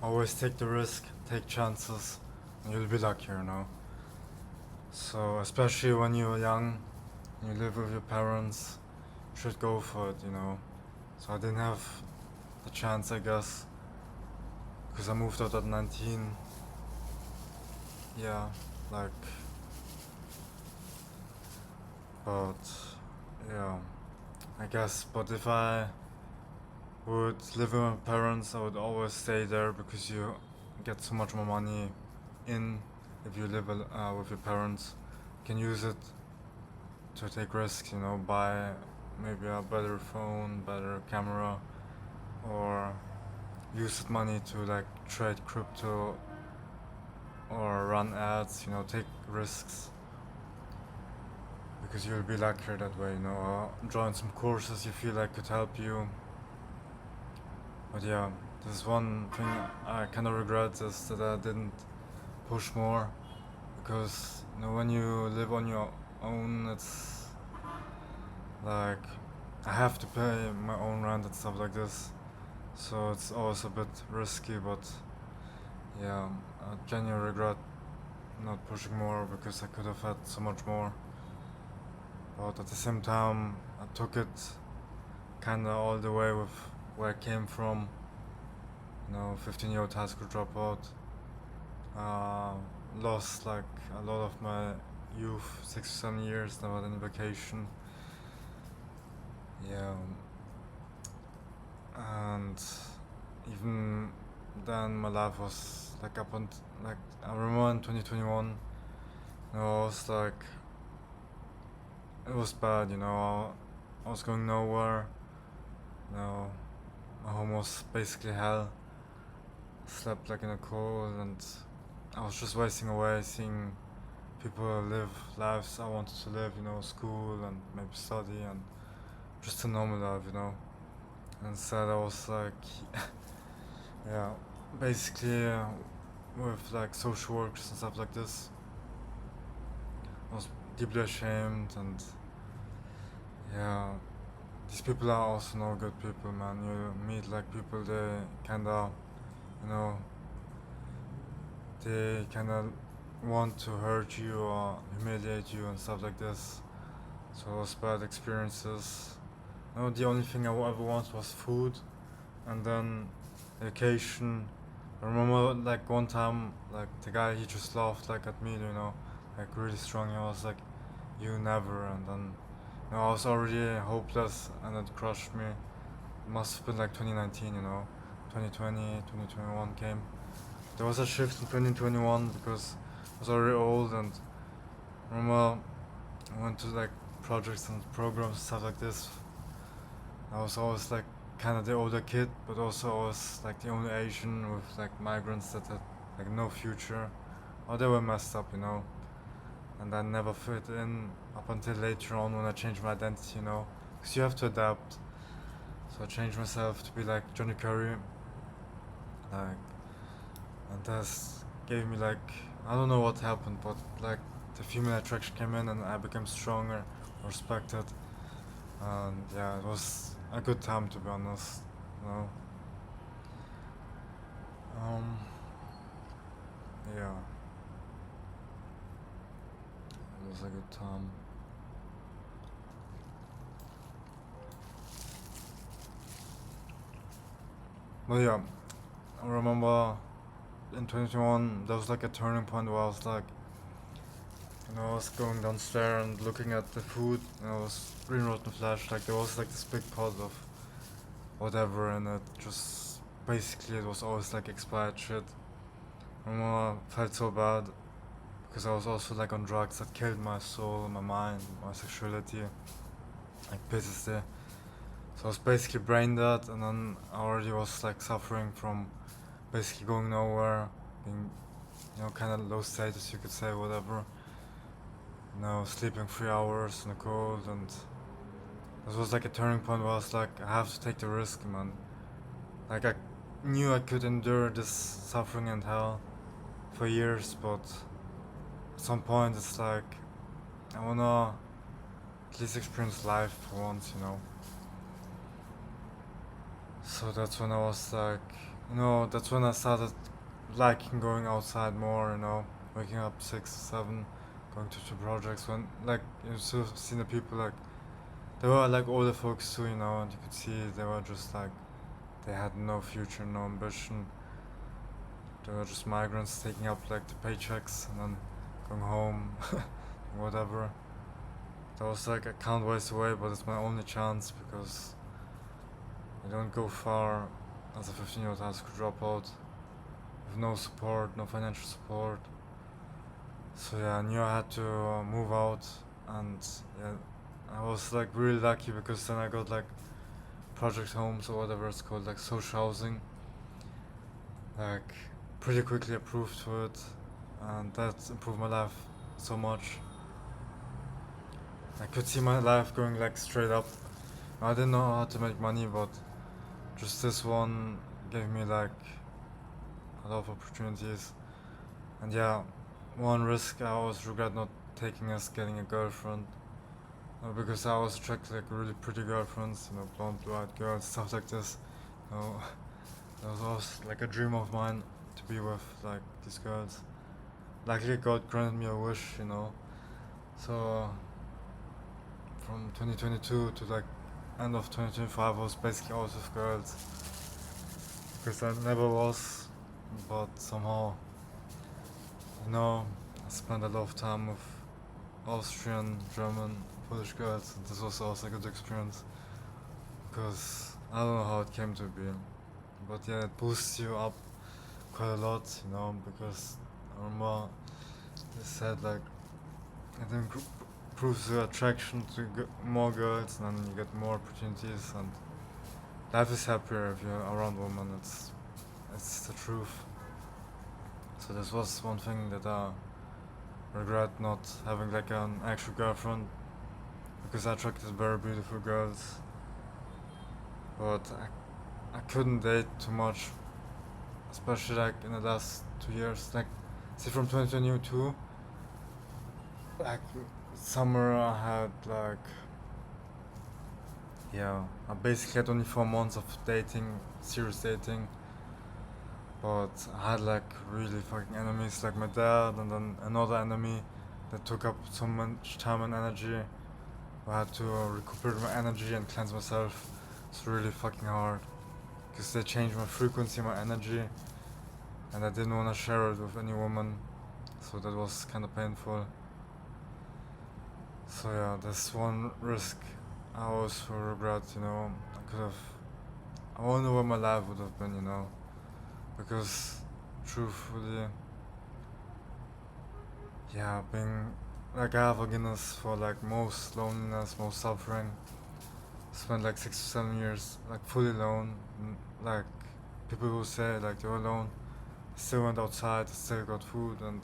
always take the risk, take chances, and you'll be luckier, you know. So especially when you're young, you live with your parents, you should go for it, you know. So I didn't have the chance, I guess, because I moved out at 19. Yeah, like, but yeah, I guess. But if I would live with my parents, I would always stay there because you get so much more money in if you live with your parents. You can use it to take risks, you know, buy maybe a better phone, better camera, or use that money to like trade crypto or run ads, you know, take risks because you'll be luckier that way, you know, join some courses you feel like could help you. But yeah, this is one thing I kind of regret is that I didn't push more because you know when you live on your own, it's like I have to pay my own rent and stuff like this, so it's always a bit risky. But yeah, I genuinely regret not pushing more because I could have had so much more. But at the same time, I took it kinda all the way with where I came from. You know, 15-year-old high school dropout. Uh, Lost like a lot of my youth, 6 or 7 years, never had any vacation. Yeah, and even then my life was like up and like I remember in 2021, you know, I was like it was bad, you know. I was going nowhere. You know, my home was basically hell. Slept like in a cold, and I was just wasting away, seeing people live lives I wanted to live. You know, school and maybe study and just a normal life. You know. And instead, I was like, yeah, basically with like social works and stuff like this. I was deeply ashamed, and yeah, these people are also no good people, man. You meet like people, they kinda, you know, they kinda want to hurt you or humiliate you and stuff like this. So it was bad experiences. You know, the only thing I ever wanted was food, and then education. I remember like one time, like the guy he just laughed like at me, you know, like really strong. He was like, "You never," and then you know I was already hopeless, and it crushed me. It must have been like 2019, you know, 2020, 2021 came. There was a shift in 2021 because I was already old, and I remember I went to like projects and programs and stuff like this. I was always like kind of the older kid, but also I was like the only Asian with like migrants that had like no future, or they were messed up, you know. And I never fit in up until later on when I changed my identity, you know, because you have to adapt. So I changed myself to be like Johnny Curry, like, and this gave me like I don't know what happened, but like the female attraction came in and I became stronger, respected, and yeah, it was a good time to be honest, you know. Um, yeah, it was a good time. But yeah, I remember in 2021 there was like a turning point where I was like, you know, I was going downstairs and looking at the food, and I was green rotten flesh. Like there was like this big pot of whatever, and it just basically it was always like expired shit. I remember I felt so bad because I was also like on drugs that killed my soul, my mind, my sexuality, like PTSD. So I was basically brain dead, and then I already was like suffering from basically going nowhere, being, you know, kind of low status, you could say, whatever. You know, sleeping 3 hours in the cold, and this was like a turning point where I was like, I have to take the risk, man. Like I knew I could endure this suffering and hell for years, but at some point it's like I wanna at least experience life for once, you know. So that's when I was like, That's when I started liking going outside more, waking up 6, 7, going to projects. When, like, you still see the people, like, they were like older folks too, and you could see they were just like, they had no future, no ambition. They were just migrants taking up like the paychecks and then going home, whatever. That was like, I can't waste away, but it's my only chance because I don't go far as a 15-year-old high school dropout with no support, no financial support. So yeah, I knew I had to move out, and yeah, I was like really lucky because then I got like project homes or whatever it's called, like social housing, like pretty quickly approved for it, and that improved my life so much. I could see my life going like straight up. I didn't know how to make money, but just this one gave me like a lot of opportunities. And yeah, one risk I always regret not taking is getting a girlfriend. Because I always attract like really pretty girlfriends, blonde, blue-eyed girls, stuff like this. You know, that was always like a dream of mine to be with like these girls. Luckily, God granted me a wish. So from 2022 to like end of 2025, I was basically out with girls because I never was, but somehow, I spent a lot of time with Austrian, German, Polish girls, and this was also a good experience because I don't know how it came to be, but yeah, it boosts you up quite a lot, because I remember they said like it improves your attraction to more girls, and then you get more opportunities, and life is happier if you're around women. It's the truth. So this was one thing that I regret not having like an actual girlfriend because I attracted very beautiful girls, but I couldn't date too much, especially like in the last 2 years. Like, see, from 2022, like summer I had like, yeah, I basically had only 4 months of dating, serious dating, but I had like really fucking enemies like my dad, and then another enemy that took up so much time and energy. I had to recuperate my energy and cleanse myself. It's really fucking hard because they changed my frequency, my energy, and I didn't want to share it with any woman, so that was kind of painful. So yeah, that's one risk I also regret. I could have. I wonder what my life would have been. Because truthfully, yeah, being like I have a Guinness for like most loneliness, most suffering. Spent like 6 to 7 years like fully alone. Like people who say like they're alone, still went outside, still got food, and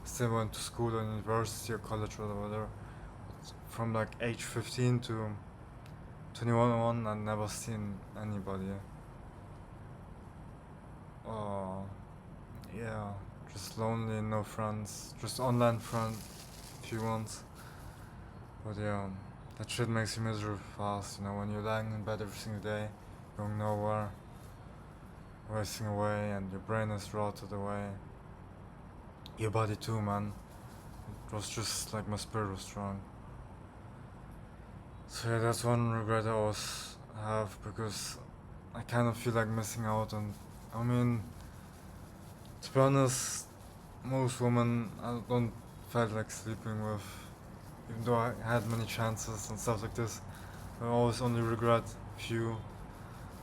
still went to school or university or college or whatever. From like age 15 to 21, I never seen anybody. Oh, yeah, just lonely, no friends, just online friend, few ones. But yeah, that shit makes you miserable fast. When you're lying in bed every single day, going nowhere, wasting away, and your brain is rotted away. Your body too, man. It was just like my spirit was strong. So yeah, that's one regret I always have because I kind of feel like missing out. And I mean, to be honest, most women I don't felt like sleeping with, even though I had many chances and stuff like this. I always only regret few,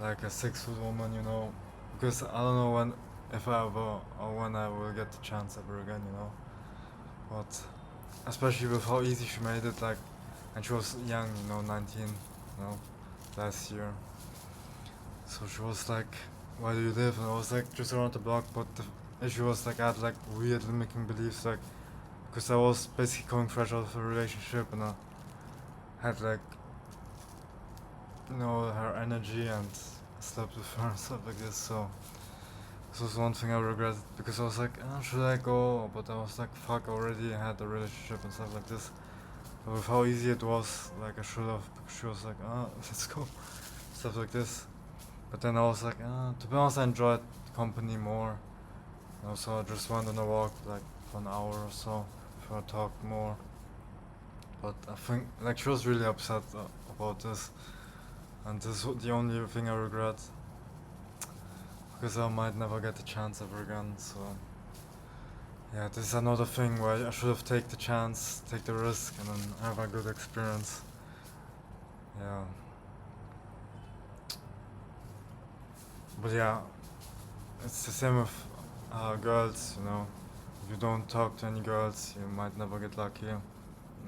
like a 6 foot woman, because I don't know if I ever or when I will get the chance ever again. But especially with how easy she made it, like, and she was young, 19, last year. So she was like, "Where do you live?" And I was like, "Just around the block." But the issue was like I had like weird limiting beliefs, like, because I was basically coming fresh out of a relationship, and I had like, her energy, and I slept with her and stuff like this. So this was one thing I regretted because I was like, should I go? But I was like, fuck, I already had a relationship and stuff like this. But with how easy it was, like I should have, because she was like, let's go, stuff like this. But then I was like, to be honest, I enjoyed company more. So I just went on a walk like for an hour or so before I talked more. But I think like she was really upset about this, and this is the only thing I regret because I might never get the chance ever again. So yeah, this is another thing where I should have taken the chance, take the risk, and then have a good experience. Yeah. But yeah, it's the same with girls, you know. If you don't talk to any girls, you might never get lucky. You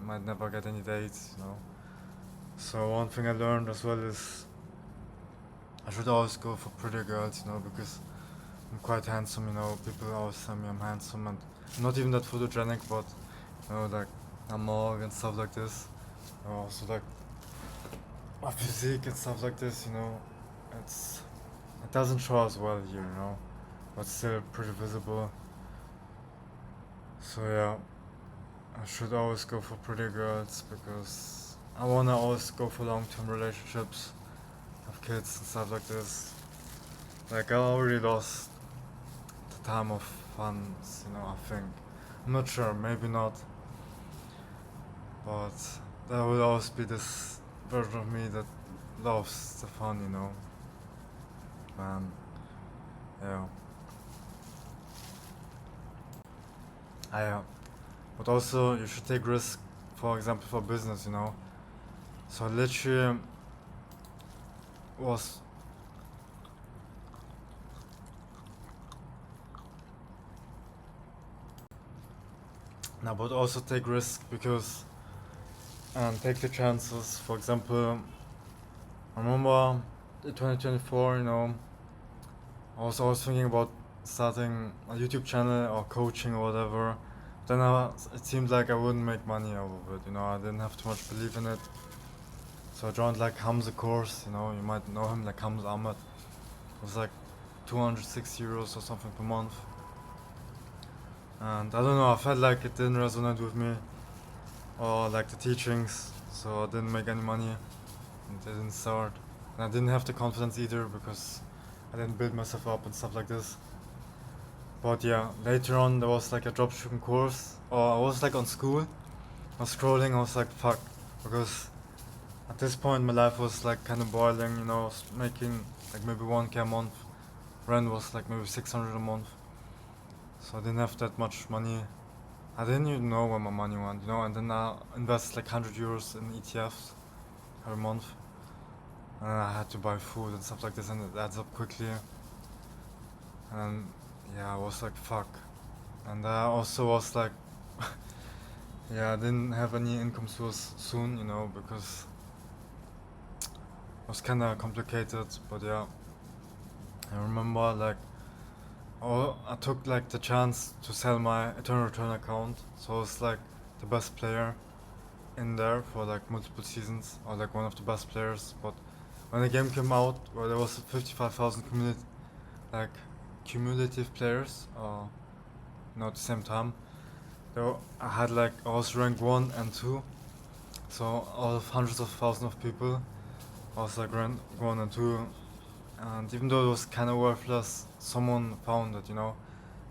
might never get any dates, you know. So one thing I learned as well is I should always go for pretty girls, you know, because I'm quite handsome, you know. People always tell me I'm handsome, and I'm not even that photogenic, but you know, like I'm more and stuff like this. Also like my physique and stuff like this, you know. It doesn't show as well here, you know, but still pretty visible. So yeah, I should always go for pretty girls because I wanna always go for long-term relationships, have kids and stuff like this. Like I already lost the time of fun, you know. I think I'm not sure, maybe not, but there will always be this version of me that loves the fun, you know. And yeah, I but also you should take risk, for example, for business, you know. So literally was now, but also take risk because and take the chances. For example, I remember in 2024, you know, I was always thinking about starting a YouTube channel or coaching or whatever. Then it seemed like I wouldn't make money out of it, you know. I didn't have too much belief in it. So I joined like Hamza course, you know, you might know him, like Hamza Ahmed. It was like 206 euros or something per month. And I don't know, I felt like it didn't resonate with me or like the teachings, so I didn't make any money and it didn't start. And I didn't have the confidence either because I didn't build myself up and stuff like this. But yeah, later on there was like a dropshipping course, or I was like on school, I was scrolling, I was like fuck, because at this point my life was like kind of boiling, you know, I was making like maybe 1k a month, rent was like maybe 600 a month, so I didn't have that much money. I didn't even know where my money went, you know, and then I invest like 100 euros in ETFs every month, and I had to buy food and stuff like this, and it adds up quickly. And yeah, I was like fuck, and I also was like, yeah, I didn't have any income source soon, you know, because it was kind of complicated. But yeah, I remember like, oh, I took like the chance to sell my Eternal Return account, so I was like the best player in there for like multiple seasons, or like one of the best players. But when the game came out, where there was 55,000 like cumulative players, you know, at the same time, I had like I was ranked 1 and 2, so out of hundreds of thousands of people, I was like ranked 1 and 2, and even though it was kind of worthless, someone found it, you know.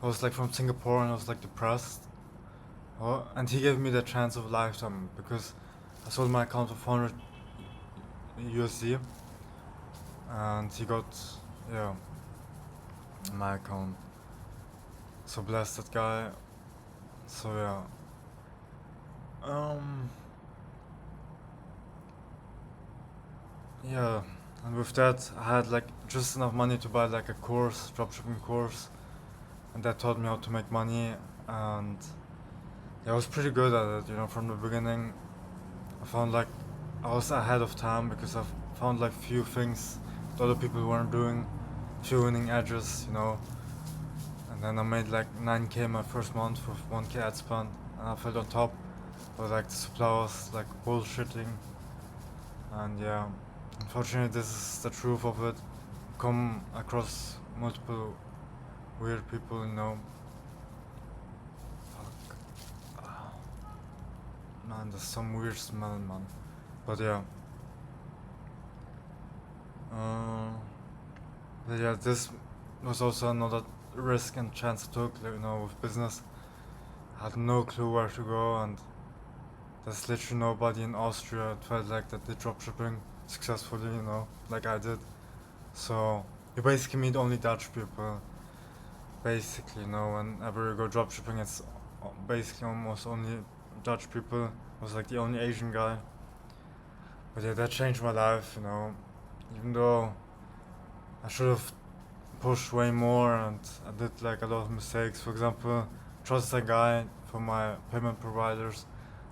I was like from Singapore and I was like depressed, and he gave me the chance of a lifetime because I sold my account for 400 USD, and he got, yeah, my account. So bless that guy. So yeah, um, yeah, and with that I had like just enough money to buy like a course, dropshipping course, and that taught me how to make money. And yeah, I was pretty good at it, you know, from the beginning. I found like I was ahead of time because I found like few things that other people weren't doing, few winning edges, you know. And then I made like 9k my first month with 1k ad spend, and I felt on top. But like the supply was like bullshitting, and yeah, unfortunately this is the truth of it. Come across multiple weird people, you know. Fuck. Ah, man, there's some weird smell, man. But yeah. Uh, But yeah, this was also another risk and chance I took, like, with business. I had no clue where to go, and there's literally nobody in Austria. It felt like that did dropshipping successfully, like I did. So you basically meet only Dutch people. Basically, whenever you go dropshipping, it's basically almost only Dutch people. I was like the only Asian guy. But yeah, that changed my life, Even though I should have pushed way more and I did like a lot of mistakes. For example, trusted a guy for my payment providers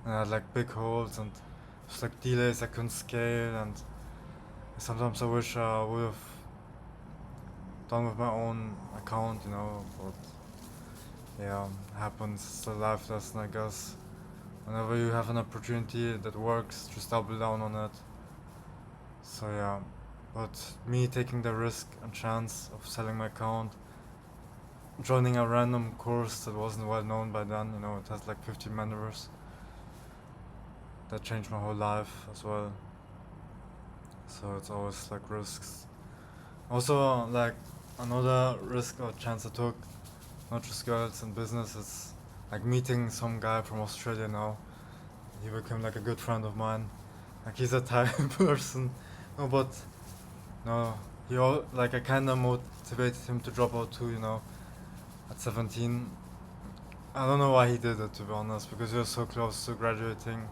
and I had like big holes and just like delays I couldn't scale, and sometimes I wish I would have done with my own account, but yeah, it happens. It's a life lesson, I guess. Whenever you have an opportunity that works, just double down on it. So yeah, but me taking the risk and chance of selling my account, joining a random course that wasn't well known by then, it has like 50 members. That changed my whole life as well. So it's always like risks. Also, like another risk or chance I took, not just girls in business, it's like meeting some guy from Australia now. He became like a good friend of mine. Like he's a Thai person. No, but no, like I kind of motivated him to drop out too, at 17. I don't know why he did it, to be honest, because he was so close to graduating.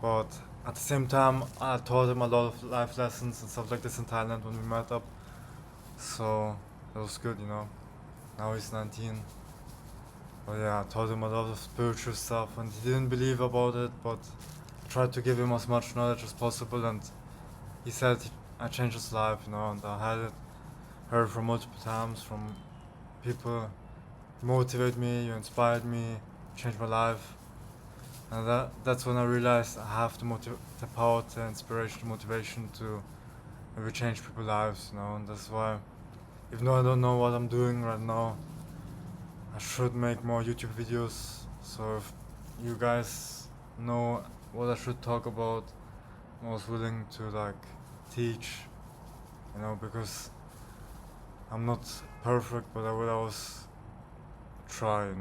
But at the same time, I taught him a lot of life lessons and stuff like this in Thailand when we met up. So that was good, Now he's 19. But yeah, I taught him a lot of spiritual stuff, and he didn't believe about it, but I tried to give him as much knowledge as possible, and he said I changed his life, and I had it heard from multiple times from people. You motivate me, you inspired me, changed my life. And that's when I realized I have the power, the inspiration, the motivation to maybe change people's lives, and that's why, even though I don't know what I'm doing right now, I should make more YouTube videos. So if you guys know what I should talk about, I was willing to like teach, because I'm not perfect, but I will always try,